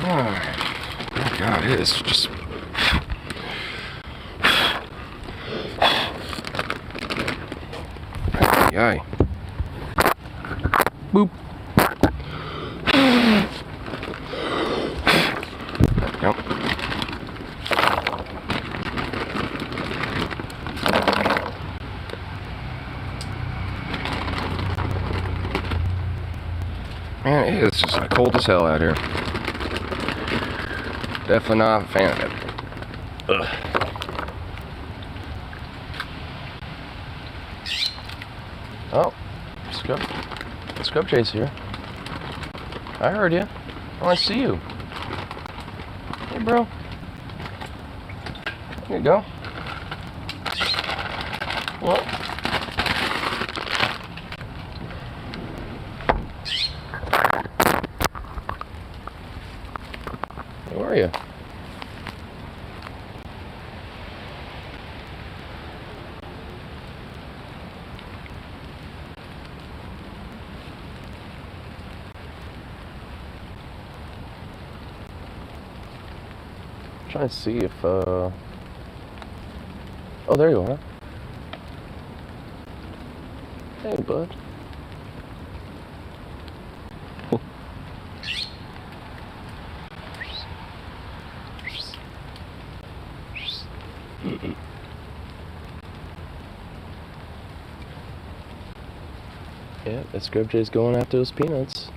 Alright. Oh god, it is just... Yay. Boop. Yep. Man, it is just cold as hell out here. Definitely not a fan of it. Ugh. Oh, Scrub Chase here. I heard you. I want to see you. Hey, bro. Here you go. Well. Where are you? Trying to see if oh, there you are. Hey, bud. Yeah, that Scrub Jay's going after those peanuts.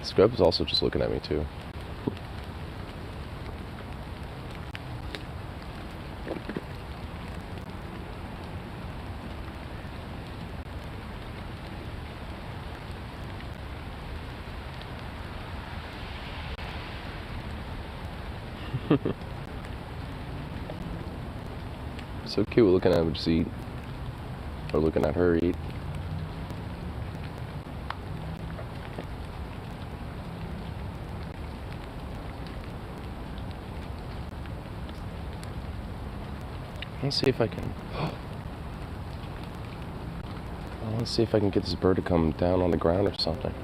Scrub is also just looking at me too. So cute looking at him just eat. Or looking at her eat. Let's see if I can. Let's see if I can get this bird to come down on the ground or something.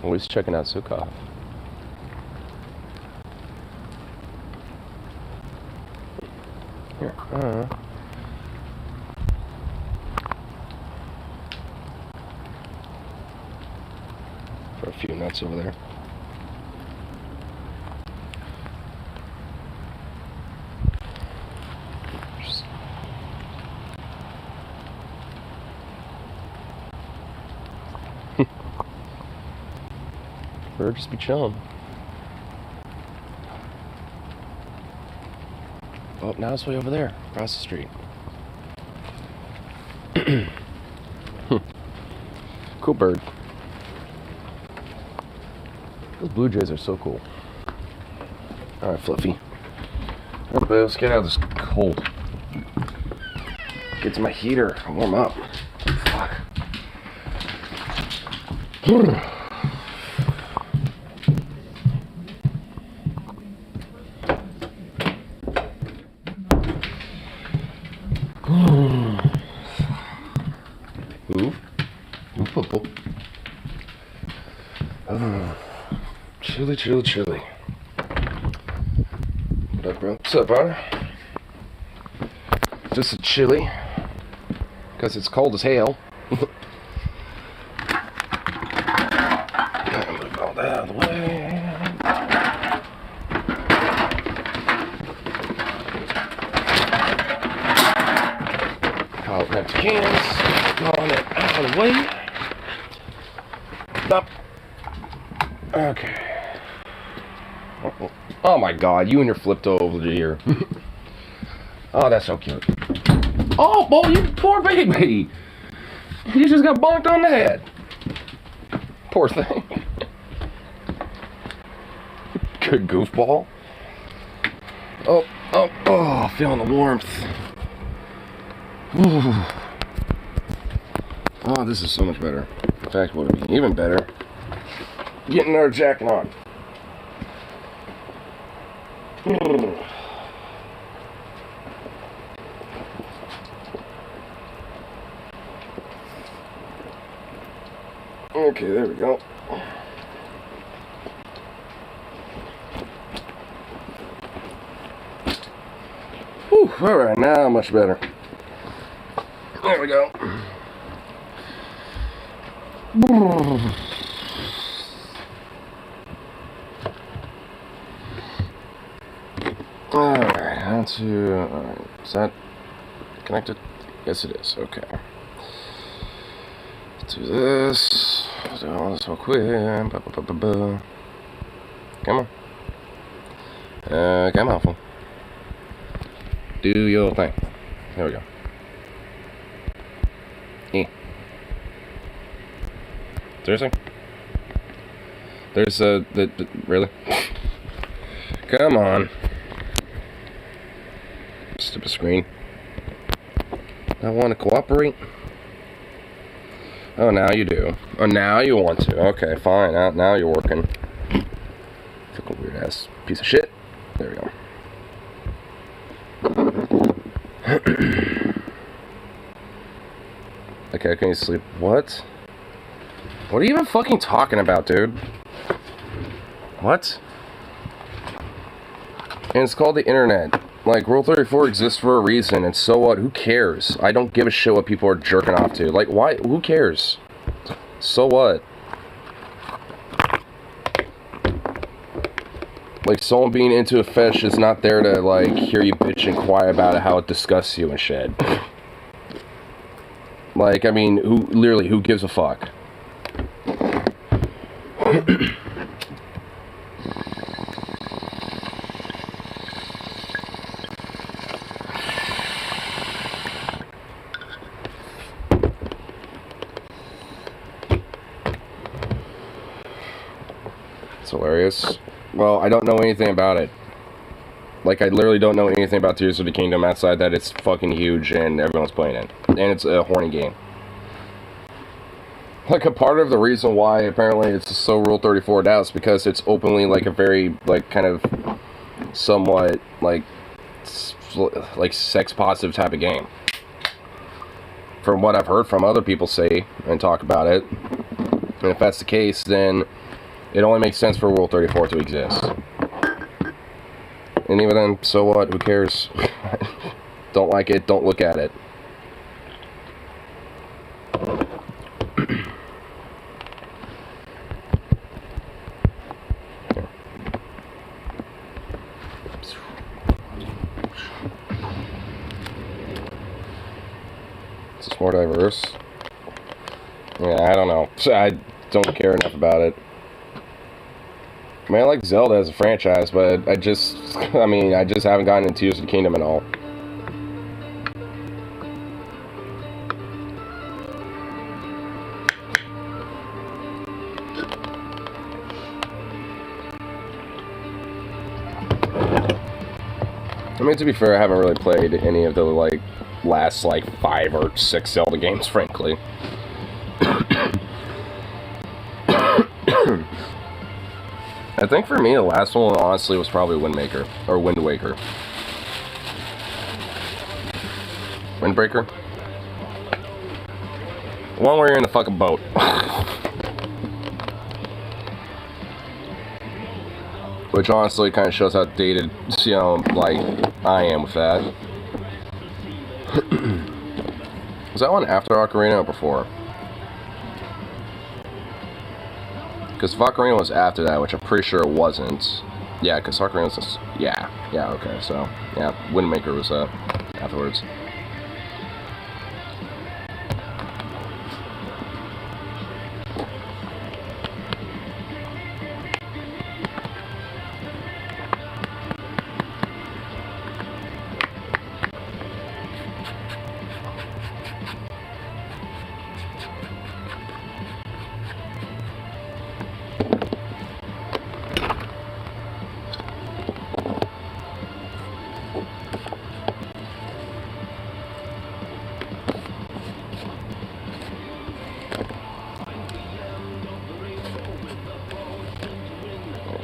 Always checking out Sukhov. Here, for a few nuts over there. Or just be chilling. Oh, now it's way over there, across the street. Cool bird. Those blue jays are so cool. Alright, Fluffy. Alright, let's get out of this cold. Get to my heater and warm up. Fuck. Move. Oh, chilly. What up, bro? What's up, brother? Just a chilly. Because it's cold as hell. Move all that out of the way. Call it next cans. Calling it out of the way. Up. Okay. Oh my god, you and your flipped over here. Oh, that's so cute. Oh, boy, you poor baby. You just got bonked on the head. Poor thing. Good goofball. Oh, feeling the warmth. Ooh. Oh, this is so much better. In fact, what would be even better? Getting our jacket on. Okay, there we go. Whew, alright, now much better. There we go. Alright, on to... Alright, is that connected? Yes, it is. Okay. Let's do this. Do all this real quick. Come on. Come on, phone. Do your thing. There we go. Seriously? There's really? Come on. Stupid screen. I want to cooperate. Oh, now you do. Oh, now you want to. Okay, fine. Now you're working. Fucking weird ass piece of shit. There we go. Okay, can you sleep? What? What are you even fucking talking about, dude? What? And it's called the internet. Like, Rule 34 exists for a reason, and so what? Who cares? I don't give a shit what people are jerking off to. Like, why? Who cares? So what? Like, someone being into a fetish is not there to, like, hear you bitch and cry about it, how it disgusts you and shit. Like, I mean, who gives a fuck? It's hilarious. Well, I don't know anything about it. Like, I literally don't know anything about Tears of the Kingdom outside that it's fucking huge and everyone's playing it. And it's a horny game. Like, a part of the reason why apparently it's so Rule 34 now is because it's openly, like, a very, like, kind of somewhat, like sex-positive type of game. From what I've heard from other people say and talk about it. And if that's the case, then it only makes sense for Rule 34 to exist. And even then, so what? Who cares? Don't like it, don't look at it. Is this more diverse? Yeah, I don't know. I don't care enough about it. I mean, I like Zelda as a franchise, but I just haven't gotten into Tears of the Kingdom at all. I mean, to be fair, I haven't really played any of the, like, last, like, 5 or 6 Zelda games, frankly. I think for me, the last one, honestly, was probably Wind Waker. Windbreaker? The one where you're in a fucking boat. Which honestly kind of shows how dated, you know, like, I am with that. Was that one after Ocarina or before? Because Ocarina was after that, which I'm pretty sure it wasn't. Yeah, because Ocarina was just, yeah, okay, so, yeah, Wind Waker was, afterwards.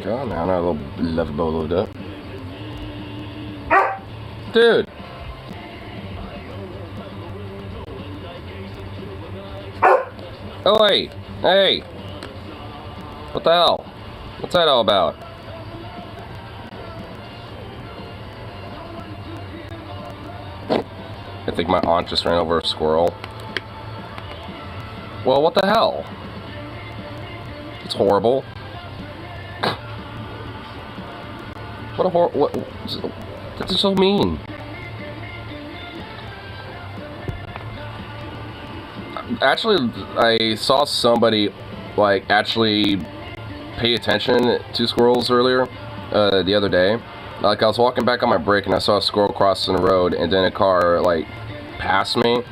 Oh, now a little love bowl loaded up. Dude! Oh, hey! Hey! What the hell? What's that all about? I think my aunt just ran over a squirrel. Well, what the hell? It's horrible. What a what? That's so mean. Actually, I saw somebody like actually pay attention to squirrels earlier the other day. Like I was walking back on my break and I saw a squirrel crossing the road, and then a car like passed me,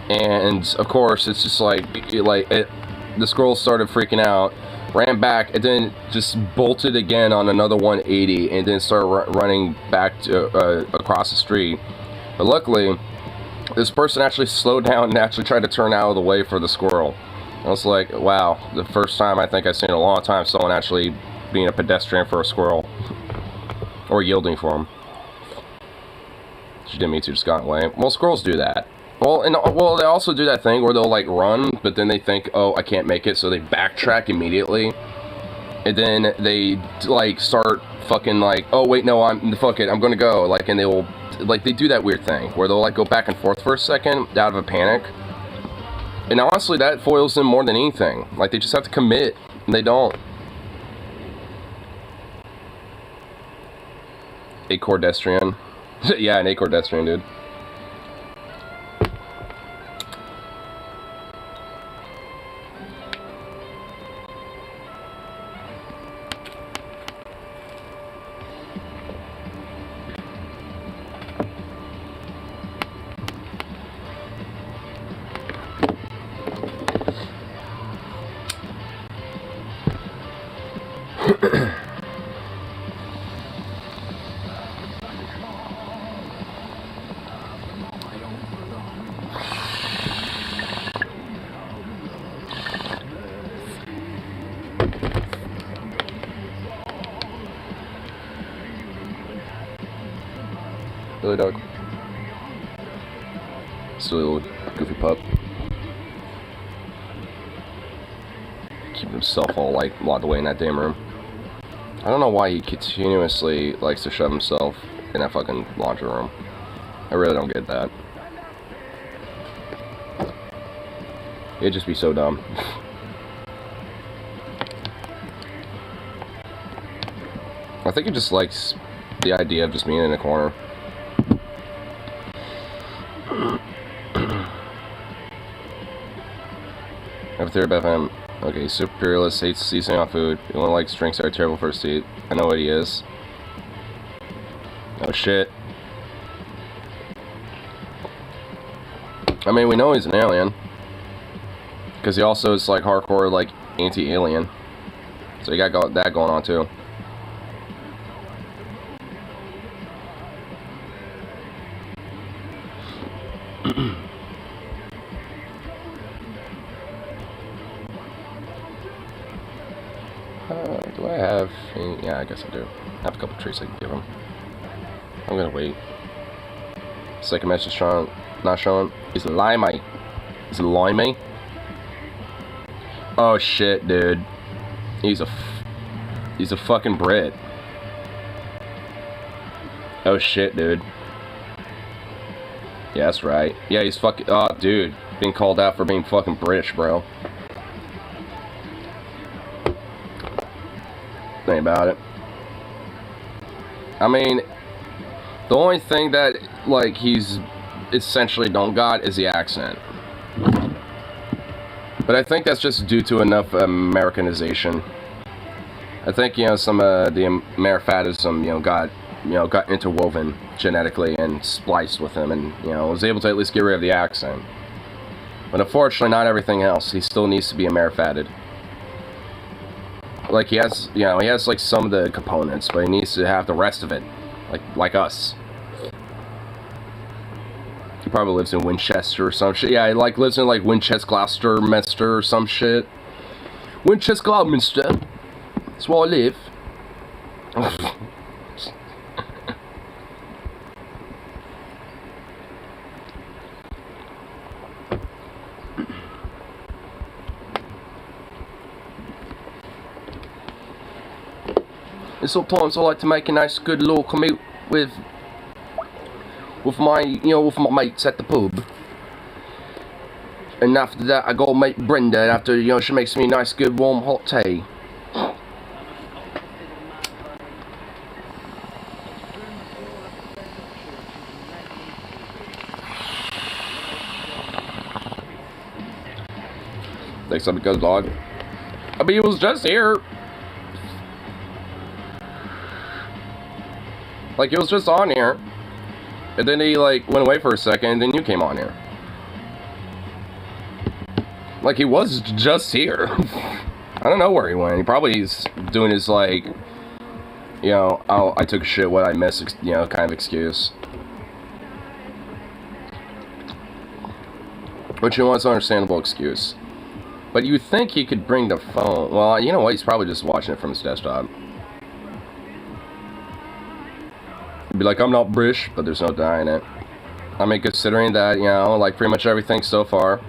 and of course it's just like the squirrel started freaking out, ran back, and then just bolted again on another 180, and then started running back to across the street. But luckily, this person actually slowed down and actually tried to turn out of the way for the squirrel. I was like, wow, the first time I think I've seen in a long time someone actually being a pedestrian for a squirrel. Or yielding for him. She didn't mean to, just got away. Well, squirrels do that. Well, they also do that thing where they'll like run, but then they think, oh, I can't make it, so they backtrack immediately. And then they like start fucking like, oh wait, no, fuck it, I'm gonna go. Like, and they will, like, they do that weird thing where they'll like go back and forth for a second out of a panic. And honestly, that foils them more than anything. Like, they just have to commit, and they don't. Acordestrian. Yeah, an acordestrian, dude. Silly dog. Silly little goofy pup. Keeping himself all like locked away in that damn room. I don't know why he continuously likes to shove himself in that fucking laundry room. I really don't get that. It'd just be so dumb. I think he just likes the idea of just being in a corner. I have a theory about him. Okay, super imperialist, hates seasoning on food. He only likes drinks that are terrible for his teeth. I know what he is. Oh shit. I mean, we know he's an alien. Because he also is like hardcore, like, anti-alien. So you got that going on too. Do I have any? Yeah, I guess I do. I have a couple treats I can give him. I'm gonna wait. Second message showing, not showing. It's limey. It's limey. Oh shit, dude. He's a fucking Brit. Oh shit, dude. Yeah, that's right. Yeah, he's fucking. Oh, dude, being called out for being fucking British, bro. Think about it. I mean, the only thing that like he's essentially don't got is the accent. But I think that's just due to enough Americanization. I think, you know, some the Amerifatism, got interwoven genetically and spliced with him, and, you know, was able to at least get rid of the accent. But unfortunately, not everything else. He still needs to be Amerifated. Like, he has, he has like some of the components, but he needs to have the rest of it, like us. He probably lives in Winchester or some shit. Yeah, he like lives in like Winchester, Gloucesterminster or some shit. Winchester, Gloucesterminster. That's where I live. And sometimes I like to make a nice good little commute with my mates at the pub. And after that I go meet Brenda, and after, she makes me a nice good warm hot tea. Thanks, something goes dog. I mean, he was just here. Like, he was just on here. And then he, like, went away for a second, and then you came on here. Like, he was just here. I don't know where he went. He probably is doing his, like, oh, I took a shit, what I missed, kind of excuse. Which, it's an understandable excuse. But you think he could bring the phone. Well, you know what? He's probably just watching it from his desktop. He'd be like, I'm not British, but there's no denying it. I mean, considering that, like pretty much everything so far.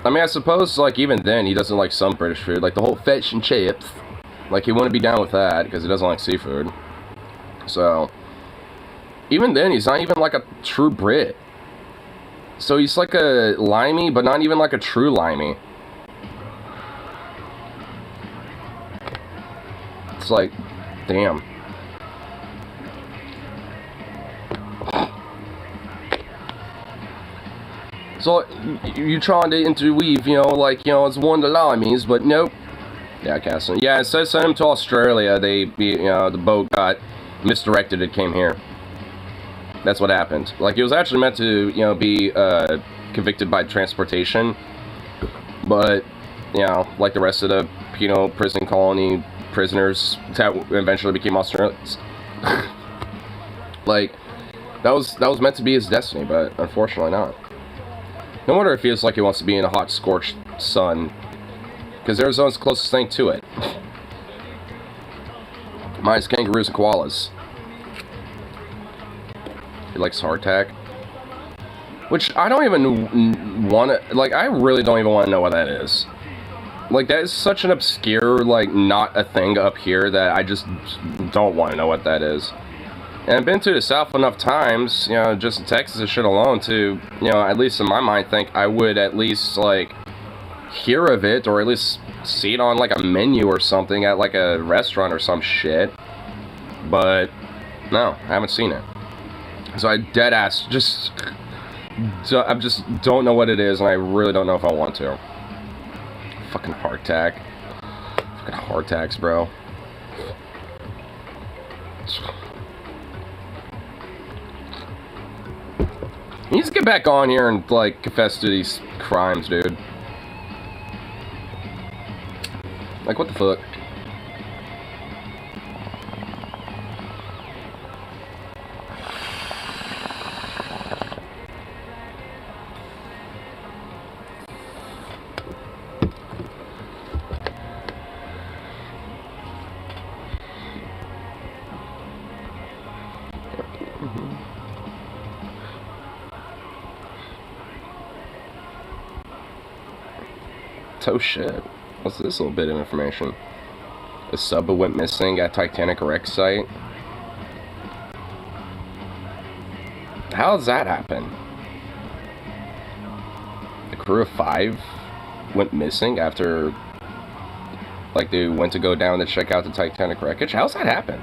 I mean, I suppose, like, even then, he doesn't like some British food. Like, the whole fish and chips. Like, he wouldn't be down with that, because he doesn't like seafood. So, even then, he's not even like a true Brit. So he's like a limey, but not even like a true limey. It's like, damn. So you trying to interweave, it's one of the limeys, but nope. Yeah, Castle. Yeah, instead of sending him to Australia, the boat got misdirected. It came here. That's what happened. Like, he was actually meant to, be convicted by transportation. But, like the rest of the penal prison colony prisoners that eventually became Australians. Like, that was meant to be his destiny, but unfortunately not. No wonder it feels like he wants to be in a hot, scorched sun. Because Arizona's the closest thing to it. Minus kangaroos and koalas. He likes hardtack. Which, I don't even want to... Like, I really don't even want to know what that is. Like, that is such an obscure, like, not a thing up here that I just don't want to know what that is. And I've been to the South enough times, just in Texas and shit alone to, at least in my mind, think I would at least, like, hear of it, or at least see it on, like, a menu or something at, like, a restaurant or some shit. But, no, I haven't seen it. So I deadass I just don't know what it is, and I really don't know if I want to. Fucking hardtack. Fucking hardtacks, bro. You need to get back on here and, like, confess to these crimes, dude. Like, what the fuck? Oh shit. What's this little bit of information? A sub went missing at Titanic wreck site. How does that happen? The crew of 5 went missing after, like, they went to go down to check out the Titanic wreckage? How's that happen?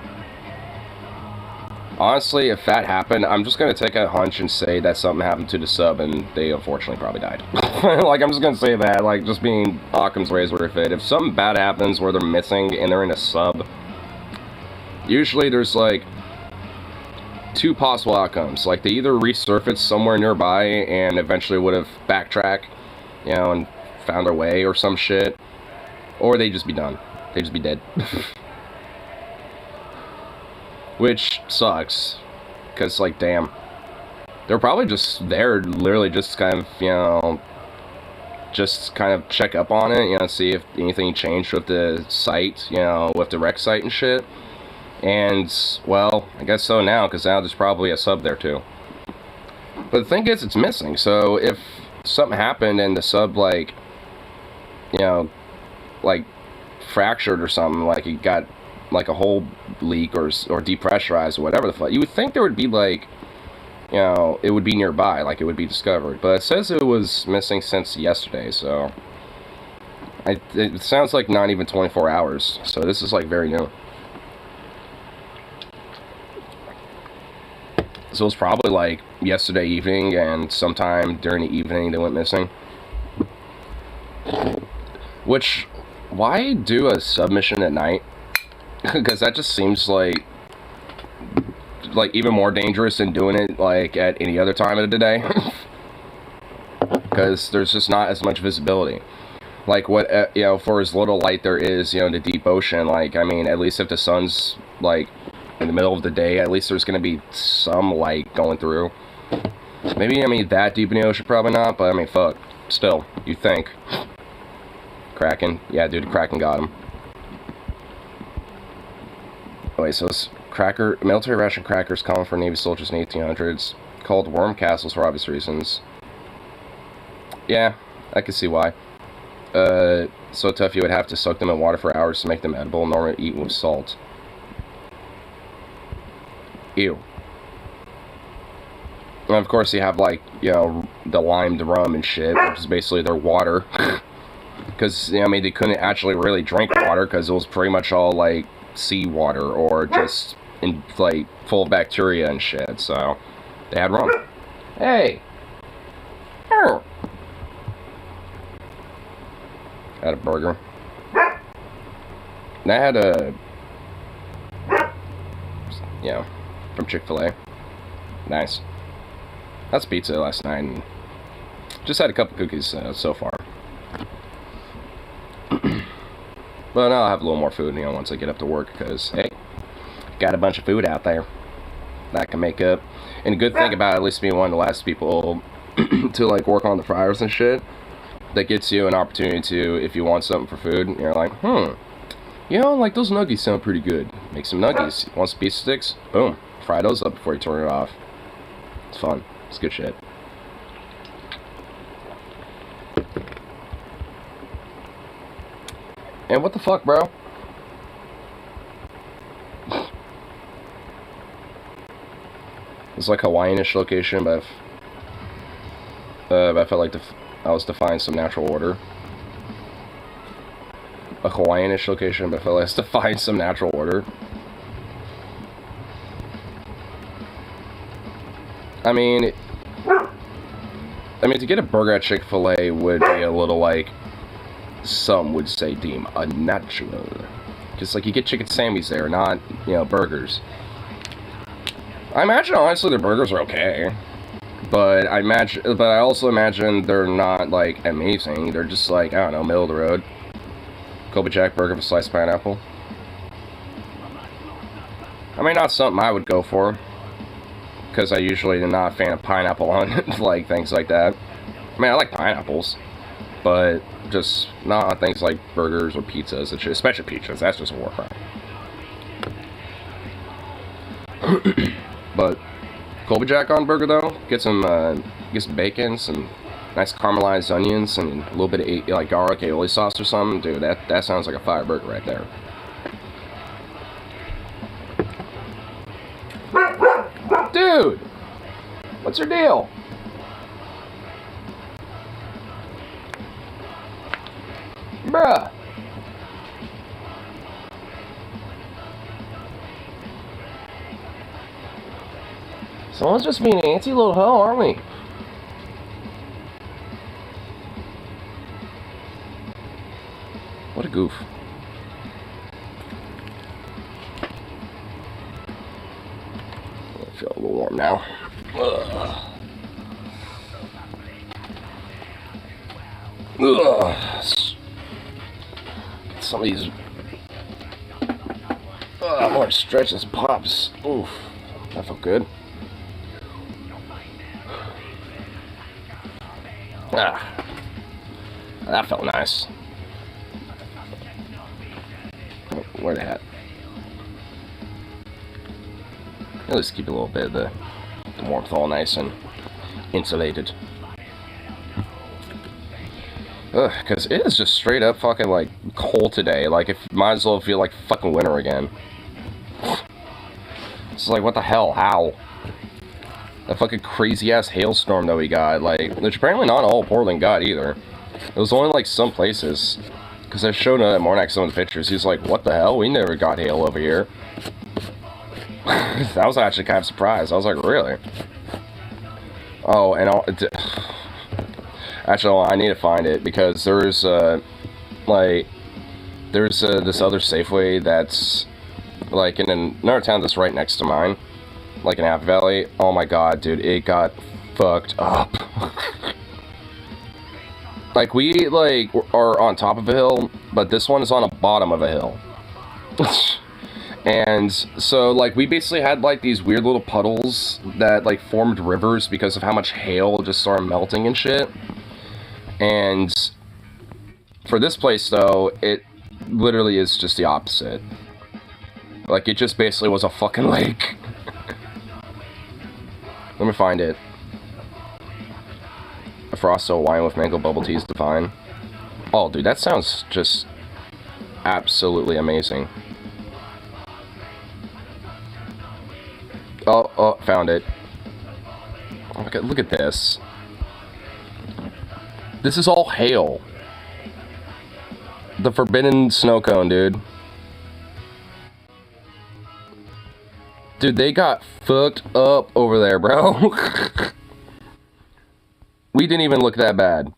Honestly, if that happened, I'm just gonna take a hunch and say that something happened to the sub and they unfortunately probably died. Like, I'm just gonna say that, like, just being Occam's razor with it. If something bad happens where they're missing and they're in a sub, usually there's, like, 2 possible outcomes. Like, they either resurface somewhere nearby and eventually would have backtracked, and found their way or some shit, or they just be done. They just be dead. Which sucks, because, like, damn, they're probably just there, literally just kind of, just kind of check up on it, you know, see if anything changed with the site, you know, with the rec site and shit. And, well, I guess so now, because now there's probably a sub there too. But the thing is, it's missing, so if something happened and the sub, like, you know, like, fractured or something, like it got, like, a whole leak or depressurized or whatever the fuck, you would think there would be, like, you know, it would be nearby, like it would be discovered. But it says it was missing since yesterday, so it sounds like not even 24 hours, so this is, like, very new. So it was probably, like, yesterday evening, and sometime during the evening they went missing. Which, why do a submission at night? Because that just seems like even more dangerous than doing it, like, at any other time of the day. Because there's just not as much visibility. Like, what, you know, for as little light there is, you know, in the deep ocean, like, I mean, at least if the sun's, like, in the middle of the day, at least there's going to be some light going through. Maybe, I mean, that deep in the ocean, probably not, but, I mean, fuck. Still, you think. Kraken. Yeah, dude, Kraken got him. Wait, so it's military ration crackers common for Navy soldiers in the 1800s. Called worm castles for obvious reasons. Yeah, I can see why. So tough you would have to soak them in water for hours to make them edible, nor eat with salt. Ew. And of course you have, like, you know, the limed rum and shit, which is basically their water. Because, you know, I mean, they couldn't actually really drink water because it was pretty much all, like, seawater or just, like, full of bacteria and shit, so they had rum. Hey! Oh. Had a burger. And I had a, you know, from Chick-fil-A. Nice. That's pizza last night, and just had a couple cookies so far. But I'll have a little more food, you know, once I get up to work, because, hey, got a bunch of food out there that I can make up. And the good thing about at least being one of the last people to, like, work on the fryers and shit, that gets you an opportunity to, if you want something for food, you're like, you know, like, those nuggies sound pretty good. Make some nuggies. Want some pizza sticks? Boom. Fry those up before you turn it off. It's fun. It's good shit. And what the fuck, bro? It's like Hawaiian-ish location, but I felt like I was defying some natural order. A Hawaiian-ish location, but I felt like I was defying some natural order. I mean, to get a burger at Chick-fil-A would be a little, like, some would say deem unnatural. Just like you get chicken sammies there, not, you know, burgers. I imagine, honestly, their burgers are okay. But I also imagine they're not, like, amazing. They're just, like, I don't know, middle of the road. Kobe Jack burger with sliced pineapple. I mean, not something I would go for, because I usually am not a fan of pineapple on, like, things like that. I mean, I like pineapples, but just not on things like burgers or pizzas, especially pizzas. That's just a war crime. But Colby Jack on burger, though, get some bacon, some nice caramelized onions, and a little bit of, like, garlic aioli sauce or something. Dude, that sounds like a fire burger right there. Dude, what's your deal? Bruh. Someone's just being an antsy little hoe, aren't we? What a goof. I feel a little warm now. Ugh. Ugh. Some of these more stretches, pops. Oof, that felt good. That felt nice. Where the heck? At least keep a little bit of the warmth all nice and insulated. Ugh, because it is just straight up fucking, like, cold today. Like, it might as well feel like fucking winter again. It's like, what the hell? How? That fucking crazy-ass hailstorm that we got, like, which apparently not all Portland got either. It was only, like, some places. Because I showed Mornak some of the pictures. He's like, what the hell? We never got hail over here. That was actually kind of surprised. I was like, really? Oh, and actually, I need to find it because there's this other Safeway that's like in another town that's right next to mine, like in Happy Valley. Oh my god, dude, it got fucked up. Like we are on top of a hill, but this one is on the bottom of a hill. And so, like, we basically had, like, these weird little puddles that, like, formed rivers because of how much hail just started melting and shit. And for this place, though, it literally is just the opposite. Like, it just basically was a fucking lake. Let me find it. A Frosto wine with mango bubble tea is divine. Oh, dude, that sounds just absolutely amazing. Oh, found it. Oh my god, look at this. This is all hail. The forbidden snow cone, dude. Dude, they got fucked up over there, bro. We didn't even look that bad.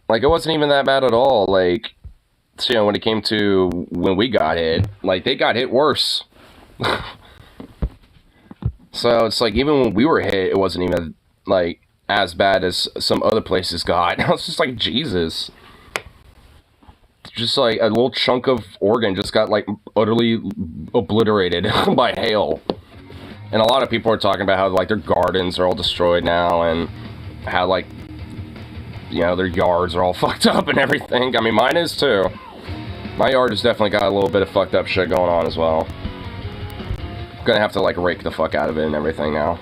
Like, it wasn't even that bad at all. Like, you know, when it came to when we got hit, like, they got hit worse. So it's like, even when we were hit, it wasn't even, like, as bad as some other places got. I was just like, Jesus. Just like a little chunk of Oregon just got, like, utterly obliterated by hail. And a lot of people are talking about how, like, their gardens are all destroyed now, and how, like, you know, their yards are all fucked up and everything. I mean, mine is too. My yard has definitely got a little bit of fucked up shit going on as well. Gonna have to, like, rake the fuck out of it and everything now.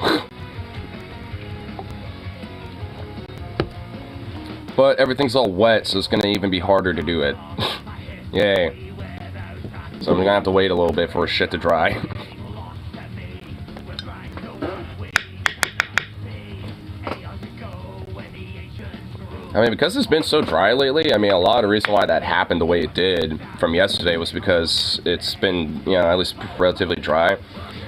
But everything's all wet, so it's gonna even be harder to do it. Yay. So I'm gonna have to wait a little bit for shit to dry. I mean, because it's been so dry lately, I mean, a lot of the reason why that happened the way it did from yesterday was because it's been, you know, at least relatively dry.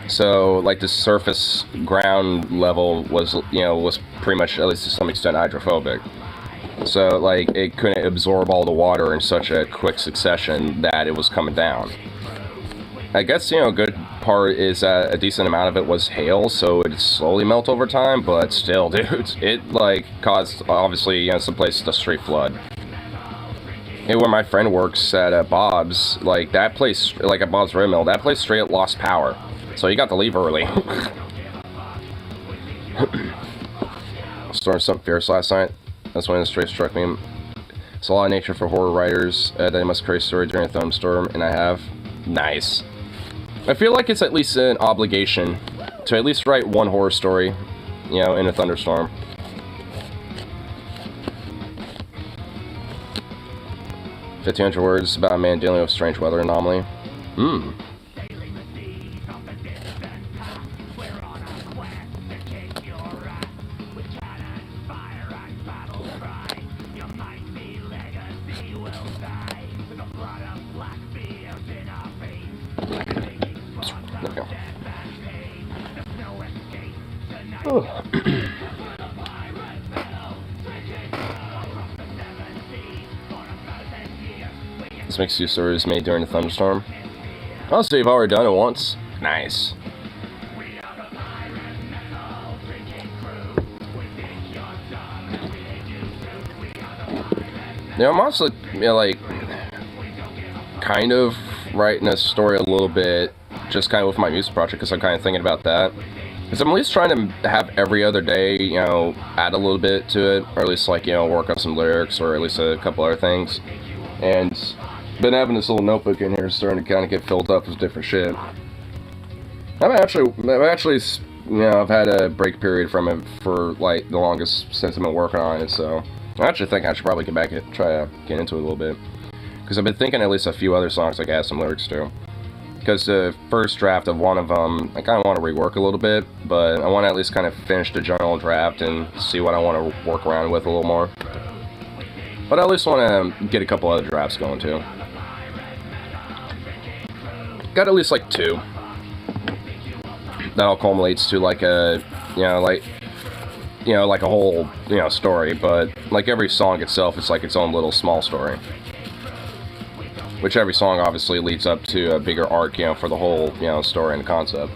So, like, the surface ground level was, you know, was pretty much, at least to some extent, hydrophobic. So, like, it couldn't absorb all the water in such a quick succession that it was coming down. I guess, you know, a good part is that a decent amount of it was hail, so it slowly melt over time, but still, dude, it, like, caused, obviously, you know, some places to straight flood. And where my friend works at Bob's, like, that place, like, at Bob's Red Mill, that place straight lost power. So he got to leave early. Stormed something fierce last night. That's when it straight struck me. It's a lot of nature for horror writers. They must create a story during a thunderstorm, and I have. Nice. I feel like it's at least an obligation to at least write one horror story, you know, in a thunderstorm. "1,500 words about a man dealing with strange weather anomaly." This makes two stories made during a thunderstorm. Honestly, I've already done it once. Nice. Yeah, I'm also, you know, like, kind of writing a story a little bit, just kind of with my music project, because I'm kind of thinking about that. Because I'm at least trying to have every other day, you know, add a little bit to it, or at least like, you know, work on some lyrics, or at least a couple other things. And been having this little notebook in here starting to kind of get filled up with different shit. I've actually, you know, I've had a break period from it for like the longest since I've been working on it, so I actually think I should probably get back and try to get into it a little bit. Because I've been thinking at least a few other songs I could add some lyrics to. Because the first draft of one of them, I kind of want to rework a little bit, but I want to at least kind of finish the general draft and see what I want to work around with a little more. But I at least want to get a couple other drafts going too. Got at least like 2. That all culminates to like a, like a whole, story. But like every song itself, it's like its own little small story. Which every song obviously leads up to a bigger arc, for the whole, story and concept.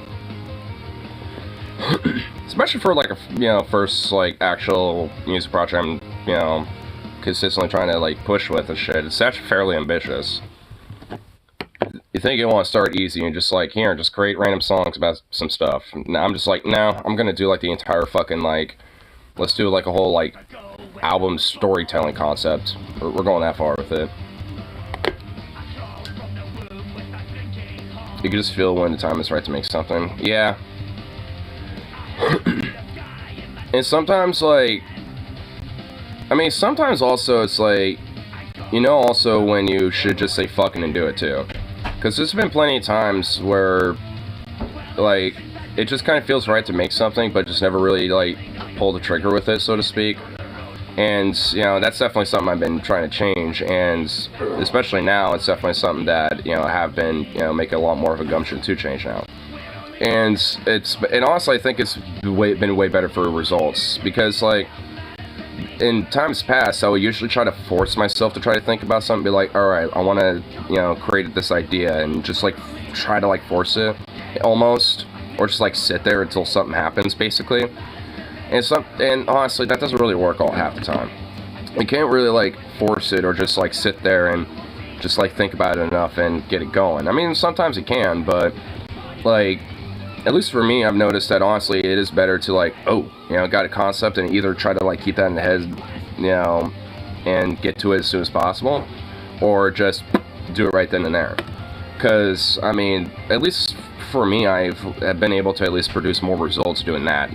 Especially for like a, first like actual music project I'm, consistently trying to like push with and shit. It's actually fairly ambitious. You think you want to start easy and just like, here, just create random songs about some stuff. Now I'm just like, no, I'm gonna do like the entire fucking like, let's do like a whole like album storytelling concept. We're going that far with it. You can just feel when the time is right to make something. Yeah. And sometimes, like, sometimes also it's like, also when you should just say fucking and do it too. Because there's been plenty of times where, like, it just kind of feels right to make something, but just never really, like, pull the trigger with it, so to speak. And, that's definitely something I've been trying to change, and especially now, it's definitely something that, I have been, making a lot more of a gumption to change now. And honestly, I think it's been way better for results, because, like, in times past, I would usually try to force myself to try to think about something, be like, alright, I want to, create this idea, and just, like, try to, like, force it, almost, or just, like, sit there until something happens, basically. And honestly, that doesn't really work all half the time. You can't really, like, force it or just, like, sit there and just, like, think about it enough and get it going. Sometimes you can, but, like, at least for me, I've noticed that, honestly, it is better to, like, got a concept and either try to, like, keep that in the head, and get to it as soon as possible, or just do it right then and there. Because, at least for me, I've been able to at least produce more results doing that.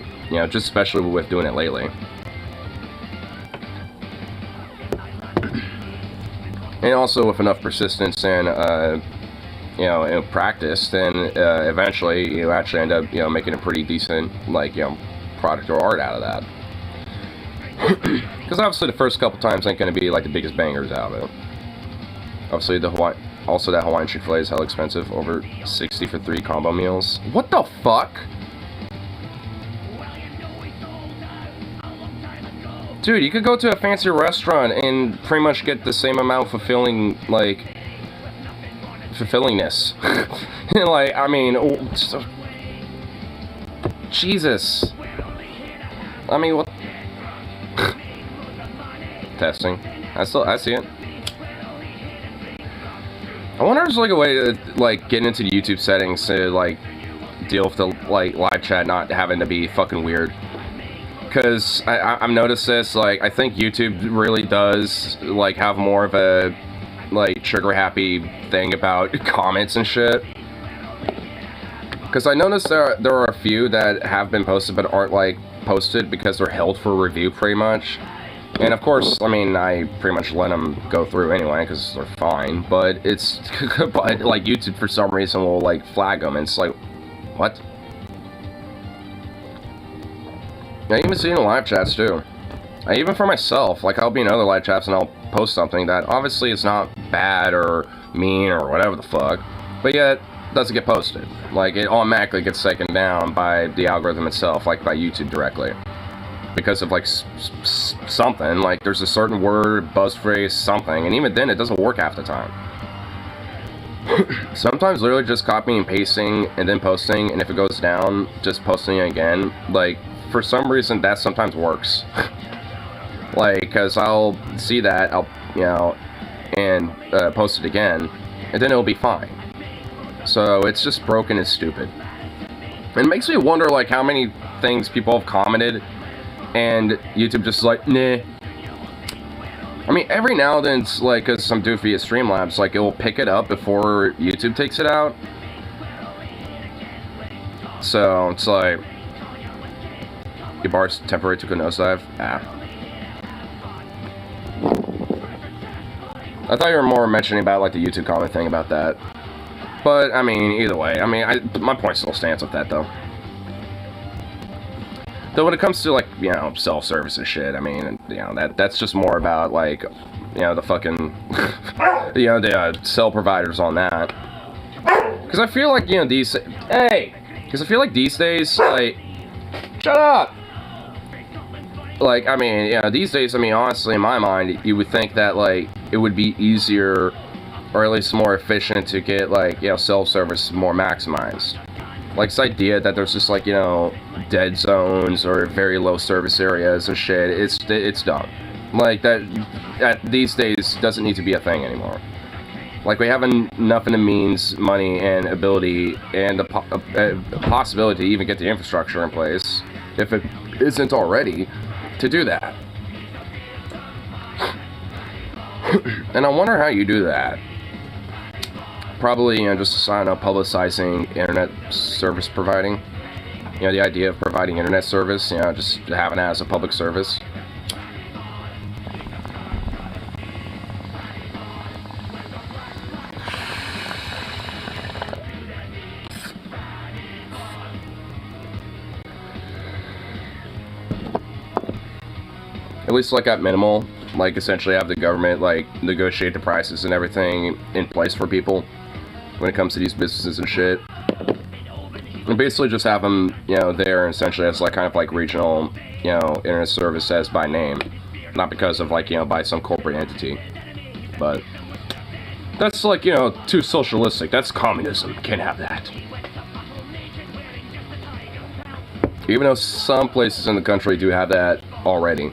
Just especially with doing it lately. And also with enough persistence and, practice, then eventually you actually end up, making a pretty decent, like, product or art out of that. Because obviously the first couple times ain't going to be, like, the biggest bangers out of it. Obviously that Hawaiian Chick-fil-A is hella expensive, over $60 for 3 combo meals. What the fuck? Dude, you could go to a fancy restaurant and pretty much get the same amount of fulfillingness. And like, Jesus. What? Testing. I see it. I wonder if there's like a way to like get into the YouTube settings to like deal with the like live chat not having to be fucking weird. Because I've noticed this, like, I think YouTube really does, like, have more of a, like, trigger-happy thing about comments and shit. Because I noticed there are a few that have been posted but aren't, like, posted because they're held for review, pretty much. And, of course, I pretty much let them go through anyway, because they're fine. But it's, but, like, YouTube, for some reason, will, like, flag them, and it's like, what? I even see in live chats too. Even for myself, like I'll be in other live chats and I'll post something that obviously is not bad or mean or whatever the fuck, but yet doesn't get posted. Like it automatically gets taken down by the algorithm itself, like by YouTube directly, because of like something. Like there's a certain word, buzz phrase, something, and even then it doesn't work half the time. Sometimes literally just copying and pasting and then posting, and if it goes down, just posting it again. Like for some reason that sometimes works. Like, because I'll see that, and post it again, and then it'll be fine. So it's just broken and stupid. And it makes me wonder, like, how many things people have commented, and YouTube just like, nah. I mean, every now and then, it's like, because some doofy at Streamlabs, like, it will pick it up before YouTube takes it out. So, it's like, your bar's temporary took a nosedive. I thought you were more mentioning about, like, the YouTube comment thing about that. But, I mean, either way, I mean, my point still stands with that, though. Though when it comes to, like, you know, self-service and shit, I mean, you know, that's just more about, like, you know, the fucking, you know, the cell providers on that. Because I feel like, you know, because I feel like these days, like, shut up! Like, I mean, yeah, these days, I mean, honestly, in my mind, you would think that, like, it would be easier, or at least more efficient to get, like, you know, self-service more maximized. Like, this idea that there's just, like, you know, dead zones or very low service areas and shit, it's dumb. Like, that these days doesn't need to be a thing anymore. Like, we have enough in the means, money, and ability, and the possibility to even get the infrastructure in place, if it isn't already, to do that. And I wonder how you do that. Probably, you know, just publicizing internet service providing. You know, the idea of providing internet service, you know, just having it as a public service. At least, like, at minimal, like, essentially have the government, like, negotiate the prices and everything in place for people when it comes to these businesses and shit. And basically just have them, you know, there essentially as, like, kind of like regional, you know, internet service as by name. Not because of, like, you know, by some corporate entity. But that's, like, you know, too socialistic. That's communism. Can't have that. Even though some places in the country do have that already.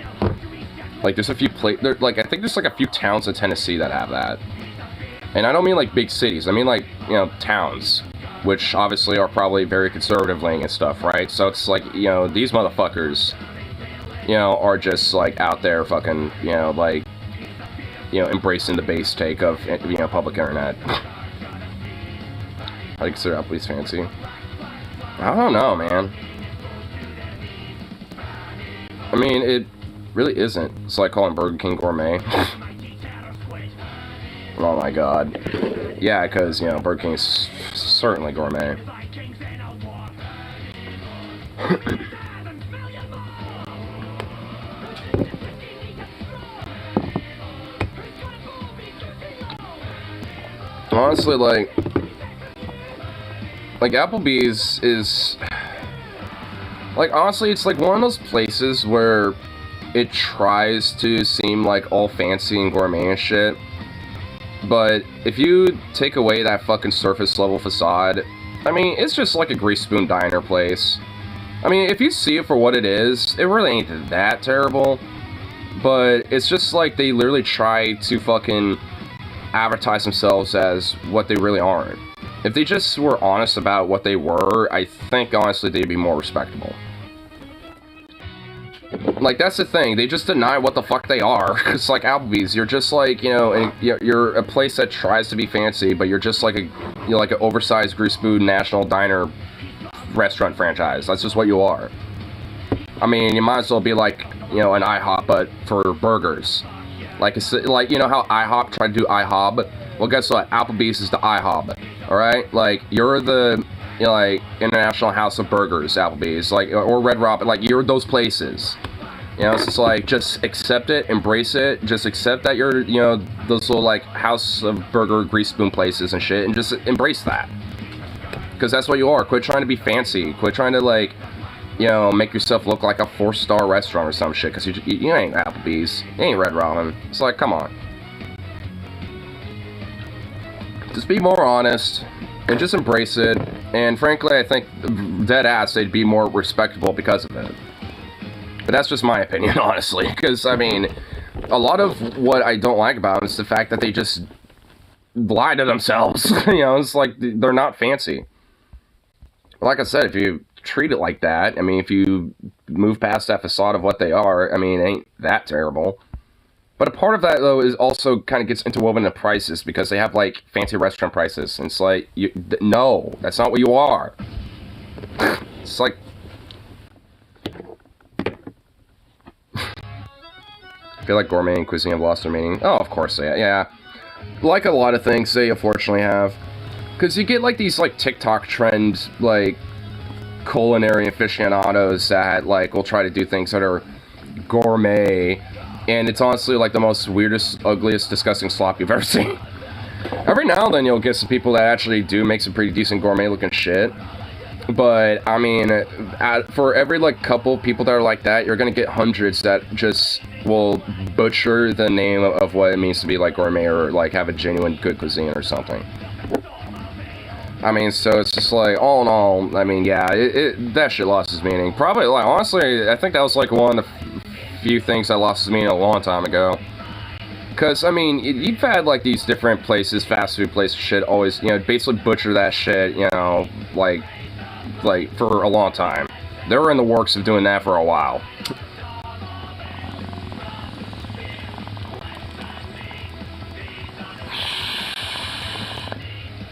Like, there's a few like, I think there's, like, a few towns in Tennessee that have that. And I don't mean, like, big cities. I mean, like, you know, towns. Which, obviously, are probably very conservative-leaning and stuff, right? So it's like, you know, these motherfuckers, you know, are just, like, out there fucking, you know, like, you know, embracing the base take of, you know, public internet. How do you consider Applebee's fancy? I don't know, man. I mean, it really isn't. It's like calling Burger King gourmet. Oh my god. Yeah, because, you know, Burger King is certainly gourmet. Honestly, like Applebee's is, like, honestly, it's like one of those places where it tries to seem like all fancy and gourmet and shit. But if you take away that fucking surface level facade, I mean, it's just like a grease spoon diner place. I mean, if you see it for what it is, it really ain't that terrible. But it's just like they literally try to fucking advertise themselves as what they really aren't. If they just were honest about what they were, I think honestly they'd be more respectable. Like, that's the thing, they just deny what the fuck they are. It's like Applebee's, you're just like, you know, you're a place that tries to be fancy, but you're just like you're like an oversized grease spoon national diner restaurant franchise. That's just what you are. I mean, you might as well be like, you know, an IHOP, but for burgers. Like, it's like, you know how IHOP tried to do IHOB? Well, guess what? Applebee's is the IHOB. Alright? Like, you're the, you know, like, International House of Burgers, Applebee's, like, or Red Robin, like, you're those places. You know, it's just like, just accept it, embrace it, just accept that you're, you know, those little, like, House of Burger grease spoon places and shit, and just embrace that. Because that's what you are. Quit trying to be fancy. Quit trying to, like, you know, make yourself look like a 4-star restaurant or some shit, because you ain't Applebee's, you ain't Red Robin. It's like, come on. Just be more honest, and just embrace it, and frankly, I think, dead ass, they'd be more respectable because of it. But that's just my opinion, honestly, because, I mean, a lot of what I don't like about them is the fact that they just lie to themselves. You know, it's like, they're not fancy. Like I said, if you treat it like that. I mean, if you move past that facade of what they are, I mean, it ain't that terrible. But a part of that, though, is also kind of gets interwoven into prices because they have, like, fancy restaurant prices. And it's like, no, that's not what you are. It's like... I feel like gourmet and cuisine have lost their meaning. Oh, of course they, yeah. Like a lot of things, they unfortunately have. Because you get, like, these, like, TikTok trends, like, culinary aficionados that, like, will try to do things that are gourmet. And it's honestly like the most weirdest, ugliest, disgusting slop you've ever seen. Every now and then you'll get some people that actually do make some pretty decent gourmet looking shit. But, I mean, for every, like, couple people that are like that, you're gonna get hundreds that just will butcher the name of what it means to be, like, gourmet or, like, have a genuine good cuisine or something. I mean, so it's just like, all in all, I mean, yeah, that shit lost its meaning. Probably, like, honestly, I think that was, like, one of the few things that lost its meaning a long time ago. Because, I mean, you've had, like, these different places, fast food places, shit, always, you know, basically butcher that shit, you know, like, for a long time. They were in the works of doing that for a while.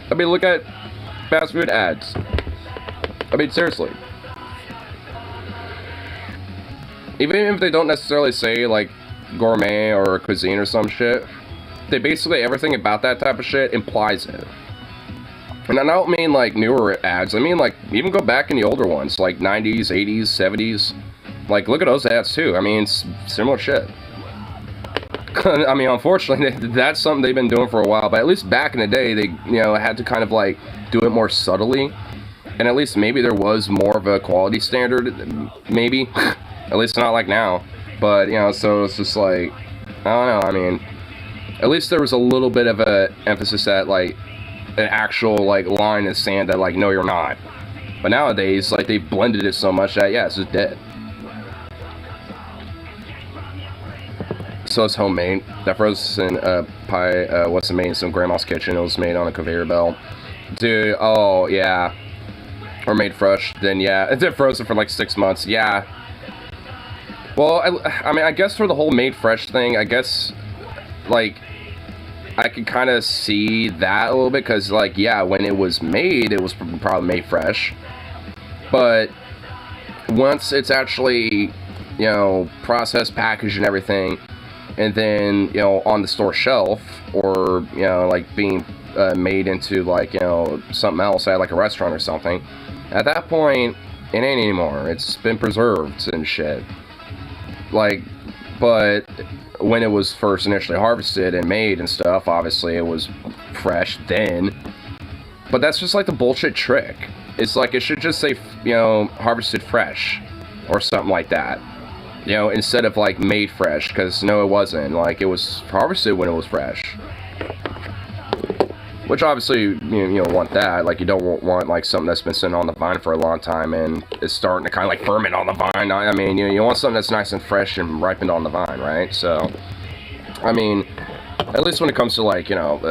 I mean, look at fast food ads. I mean, seriously. Even if they don't necessarily say, like, gourmet or cuisine or some shit, they basically, everything about that type of shit implies it. And I don't mean, like, newer ads. I mean, like, even go back in the older ones, like 90s, 80s, 70s. Like, look at those ads, too. I mean, it's similar shit. I mean, unfortunately, that's something they've been doing for a while. But at least back in the day, they, you know, had to kind of, like, do it more subtly. And at least maybe there was more of a quality standard, maybe. At least not like now. But, you know, so it's just like, I don't know, I mean, at least there was a little bit of a emphasis at, like, an actual, like, line in the sand that, like, no, you're not. But nowadays, like, they've blended it so much that, yeah, it's just dead. So it's homemade. That frozen pie, what's it made in some grandma's kitchen. It was made on a conveyor belt. Dude, oh, yeah. Or made fresh, then, yeah. It's frozen for, like, 6 months, yeah. Well, I mean, I guess for the whole made fresh thing, I guess, like, I could kind of see that a little bit, because, like, yeah, when it was probably made fresh. But once it's actually, you know, processed, packaged, and everything, and then, you know, on the store shelf, or, you know, like, being made into, like, you know, something else at, like, a restaurant or something, at that point, it ain't anymore. It's been preserved and shit. Like, but when it was first initially harvested and made and stuff, obviously it was fresh then. But that's just like the bullshit trick. It's like, it should just say, you know, harvested fresh or something like that. You know, instead of like made fresh, because no, it wasn't. Like, it was harvested when it was fresh. Which obviously, you don't want that. Like, you don't want, like, something that's been sitting on the vine for a long time and is starting to kind of, like, ferment on the vine. I mean, you want something that's nice and fresh and ripened on the vine, right? So, I mean, at least when it comes to, like, you know,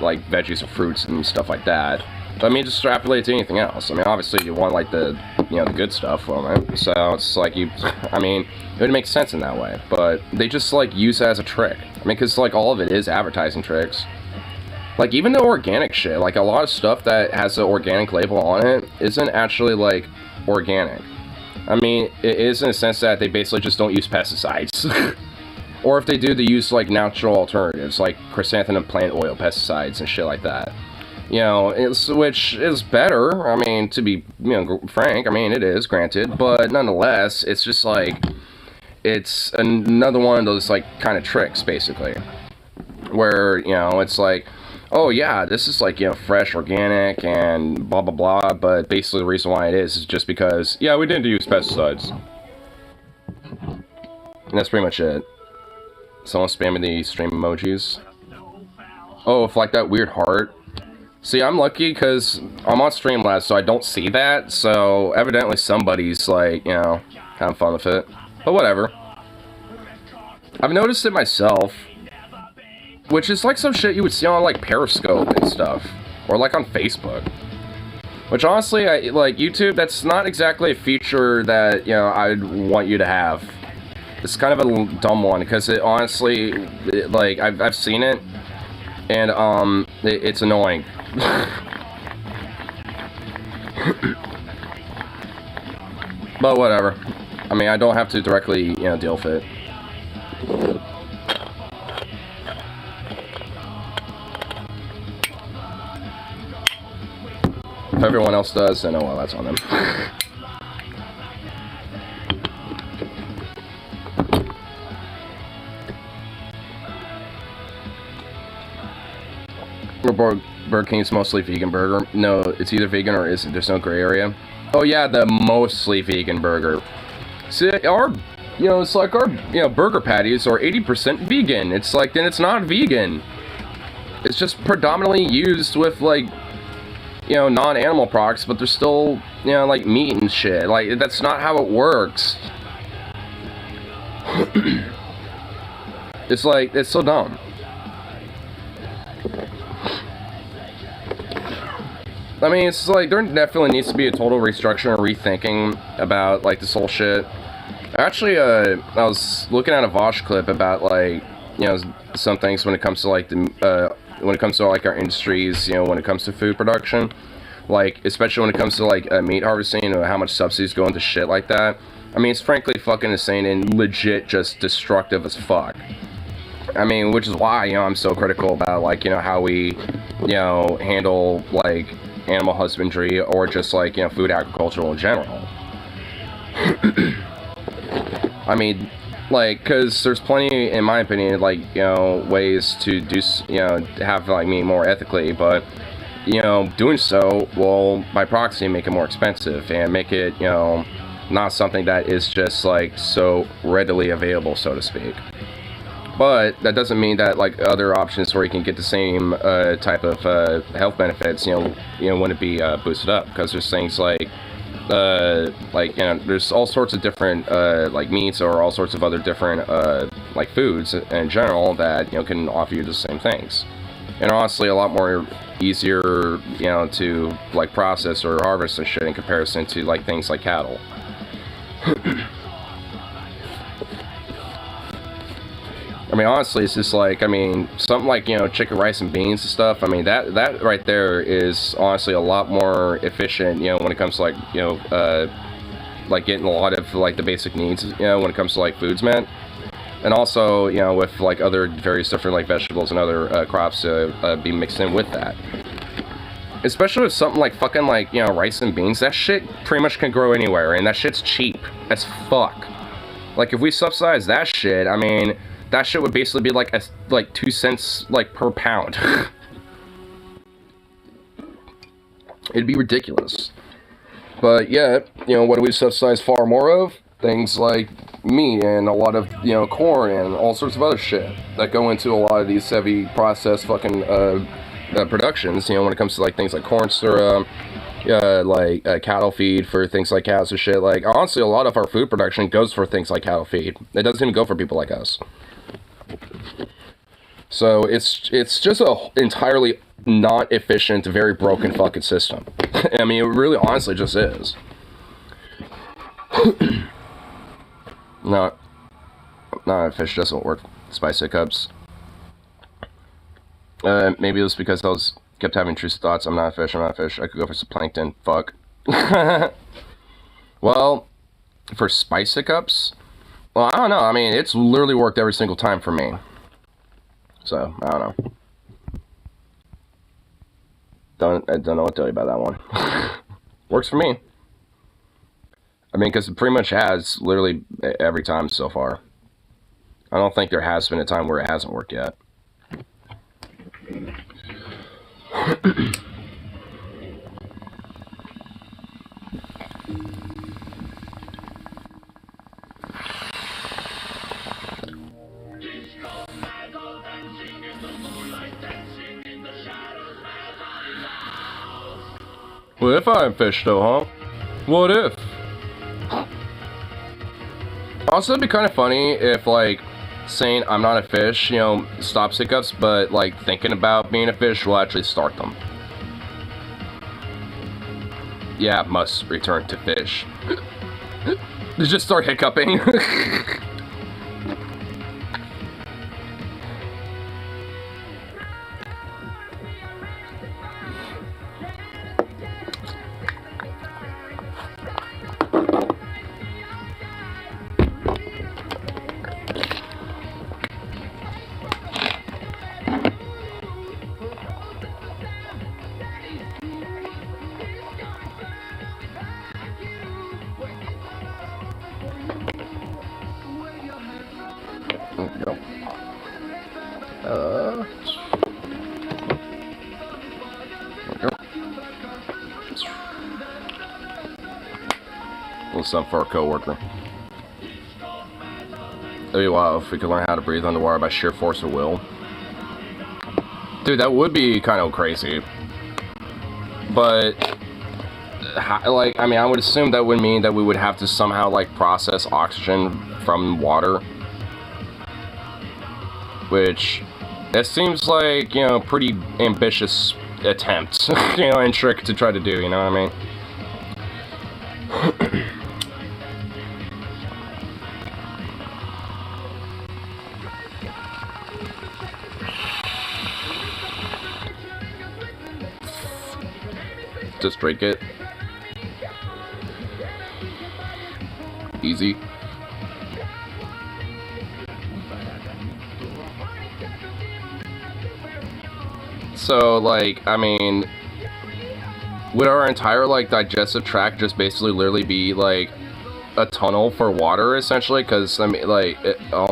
like, veggies and fruits and stuff like that. But, I mean, just extrapolate to anything else. I mean, obviously, you want, like, the, you know, the good stuff from it. So, it's like I mean, it would make sense in that way. But they just, like, use it as a trick. I mean, because, like, all of it is advertising tricks. Like, even the organic shit, like, a lot of stuff that has the organic label on it isn't actually, like, organic. I mean, it is in a sense that they basically just don't use pesticides. Or if they do, they use, like, natural alternatives, like chrysanthemum plant oil, pesticides, and shit like that. You know, which is better, I mean, to be, you know, frank, I mean, it is, granted, but nonetheless, it's just, like, it's another one of those, like, kind of tricks, basically. Where, you know, it's like, oh yeah, this is like, you know, fresh, organic, and blah, blah, blah, but basically the reason why it is just because, yeah, we didn't use pesticides. And that's pretty much it. Someone spamming the stream emojis. Oh, if like that weird heart. See, I'm lucky because I'm on Streamlabs, so I don't see that, so evidently somebody's like, you know, having fun with it. But whatever. I've noticed it myself. Which is like some shit you would see on like Periscope and stuff. Or like on Facebook. Which honestly, like YouTube, that's not exactly a feature that, you know, I'd want you to have. It's kind of a dumb one, because it honestly, like, I've seen it, and, it's annoying. But whatever. I mean, I don't have to directly, you know, deal with it. If everyone else does, then oh well, that's on them. Burger King's mostly vegan burger. No, it's either vegan or isn't. There's no gray area. Oh yeah, the mostly vegan burger. See, our, you know, it's like our, you know, burger patties are 80% vegan. It's like, then it's not vegan. It's just predominantly used with, like, you know, non-animal products, but they're still, you know, like meat and shit. Like, that's not how it works. It's like, it's so dumb. I mean, it's like, there definitely needs to be a total restructuring or rethinking about, like, this whole shit. Actually, I was looking at a Vosh clip about, like, you know, some things when it comes to, like, the, when it comes to, like, our industries, you know, when it comes to food production. Like, especially when it comes to, like, meat harvesting, and how much subsidies go into shit like that. I mean, it's frankly fucking insane and legit just destructive as fuck. I mean, which is why, you know, I'm so critical about, like, you know, how we, you know, handle, like, animal husbandry, or just, like, you know, food agriculture in general. I mean, like, because there's plenty, in my opinion, like, you know, ways to do, you know, have, like, meat more ethically, but, you know, doing so will, by proxy, make it more expensive, and make it, you know, not something that is just, like, so readily available, so to speak. But that doesn't mean that, like, other options where you can get the same type of health benefits, you know, wouldn't be boosted up, because there's things like, you know, there's all sorts of different, like, meats, or all sorts of other different, like, foods in general that, you know, can offer you the same things. And honestly, a lot more easier, you know, to, like, process or harvest and shit in comparison to, like, things like cattle. I mean, honestly, it's just like, I mean, something like, you know, chicken, rice, and beans and stuff. I mean, that right there is honestly a lot more efficient, you know, when it comes to, like, you know, like, getting a lot of, like, the basic needs, you know, when it comes to, like, foods, man. And also, you know, with, like, other various different, like, vegetables and other crops to be mixed in with that. Especially with something like fucking, like, you know, rice and beans. That shit pretty much can grow anywhere, and that shit's cheap as fuck. Like, if we subsidize that shit, I mean, that shit would basically be like 2 cents, like, per pound. It'd be ridiculous. But yeah, you know, what do we subsidize far more of? Things like meat and a lot of, you know, corn and all sorts of other shit that go into a lot of these heavy processed fucking productions, you know, when it comes to, like, things like corn syrup, like cattle feed for things like cows and shit. Like, honestly, a lot of our food production goes for things like cattle feed. It doesn't even go for people like us. So it's just a entirely not efficient, very broken fucking system. I mean, it really honestly just is. No, a fish doesn't work. Spice hiccups. Maybe it was because I kept having intrusive thoughts. I'm not a fish. I could go for some plankton. Fuck. Well, for spice hiccups, well, I don't know. I mean, it's literally worked every single time for me. So, I don't know. I don't know what to tell you about that one. Works for me. I mean, because it pretty much has literally every time so far. I don't think there has been a time where it hasn't worked yet. What if I'm fish though, huh? What if? Also, it'd be kind of funny if, like, saying I'm not a fish, you know, stops hiccups, but, like, thinking about being a fish will actually start them. Yeah, must return to fish. Just start hiccuping. There we go. There we go. A little something for our coworker. That'd be wild if we could learn how to breathe underwater by sheer force of will. Dude, that would be kind of crazy. But, like, I mean, I would assume that would mean that we would have to somehow, like, process oxygen from water. Which, that seems like, you know, pretty ambitious attempt, you know, and trick to try to do, you know what I mean? Just drink it. Easy. So, like, I mean, would our entire, like, digestive tract just basically literally be, like, a tunnel for water, essentially? Because, I mean, like, and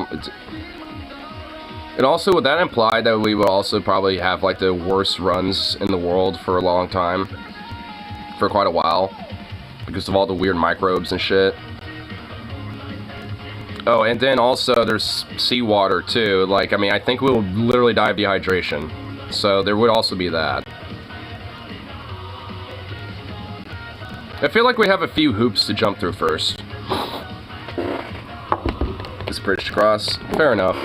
also, would that imply that we would also probably have, like, the worst runs in the world for a long time? For quite a while? Because of all the weird microbes and shit. Oh, and then also, there's seawater, too. Like, I mean, I think we will literally die of dehydration. So there would also be that. I feel like we have a few hoops to jump through first. This bridge to cross. Fair enough.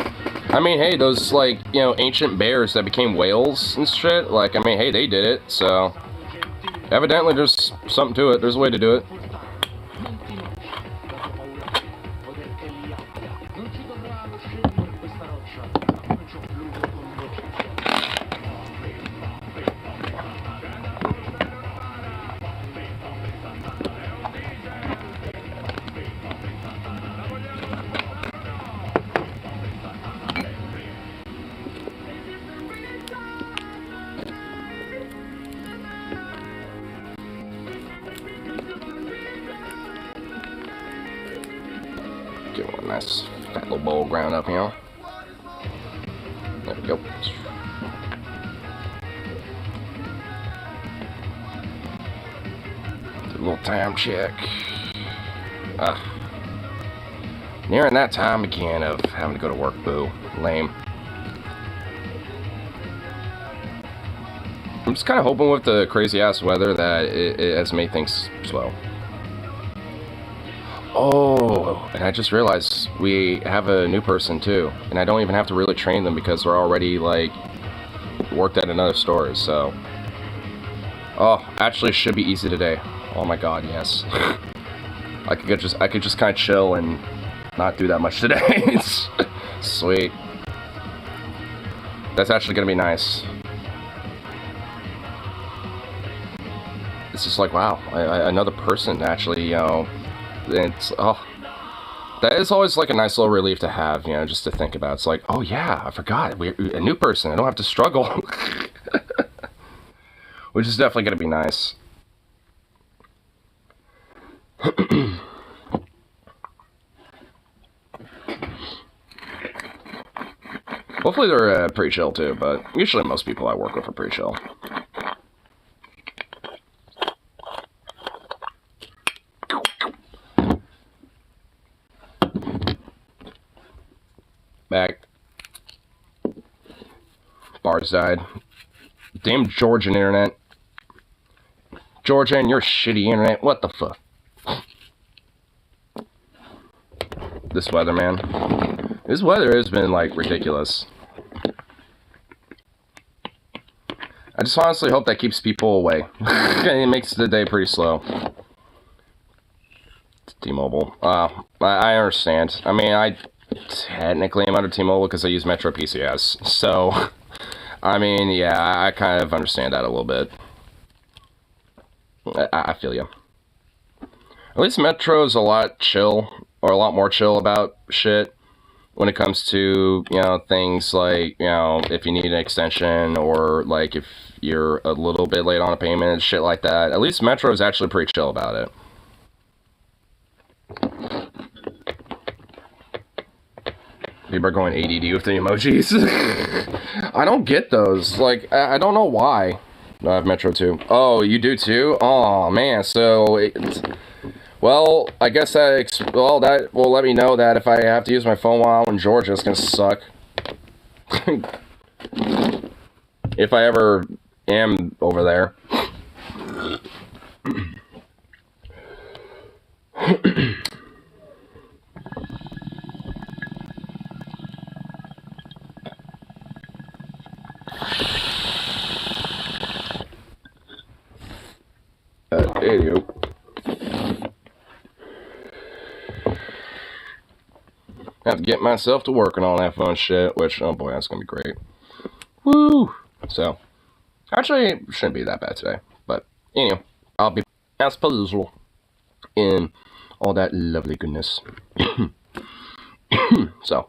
I mean, hey, those, like, you know, ancient bears that became whales and shit, like, I mean, hey, they did it, so... Evidently, there's something to it. There's a way to do it. Get one nice fat little bowl of ground up here. There we go. Do a little time check. Nearing that time again of having to go to work, boo. Lame. I'm just kind of hoping with the crazy ass weather that it has made things slow. Oh, and I just realized we have a new person too, and I don't even have to really train them because we're already like worked at another store. So, oh, actually, it should be easy today. Oh my God, yes. I could just kind of chill and not do that much today. Sweet. That's actually gonna be nice. It's just like, wow, another person actually, you know. It's, oh, that is always like a nice little relief to have, you know, just to think about. It's like, oh yeah, I forgot, we're a new person, I don't have to struggle. Which is definitely going to be nice. Hopefully they're pretty chill too, but usually most people I work with are pretty chill. Back. Bars died. Damn Georgian internet. Georgia and your shitty internet. What the fuck? This weather, man. This weather has been, like, ridiculous. I just honestly hope that keeps people away. It makes the day pretty slow. T-Mobile. I understand. I mean, I technically am under T-Mobile because I use Metro PCS. So, I mean, yeah, I kind of understand that a little bit. I feel you. At least Metro is a lot chill, or a lot more chill about shit when it comes to, you know, things like, you know, if you need an extension, or like if you're a little bit late on a payment and shit like that. At least Metro is actually pretty chill about it. People are going ADD with the emojis. I don't get those. Like, I don't know why. I have Metro too. Oh, you do too? Oh, man. So, well, I guess that will let me know that if I have to use my phone while I'm in Georgia, it's gonna suck. If I ever am over there. There you go. I have to get myself to working on that fun shit, which, oh boy, that's gonna be great. Woo! So, actually, it shouldn't be that bad today. But, anyway, I'll be as per usual in all that lovely goodness. So,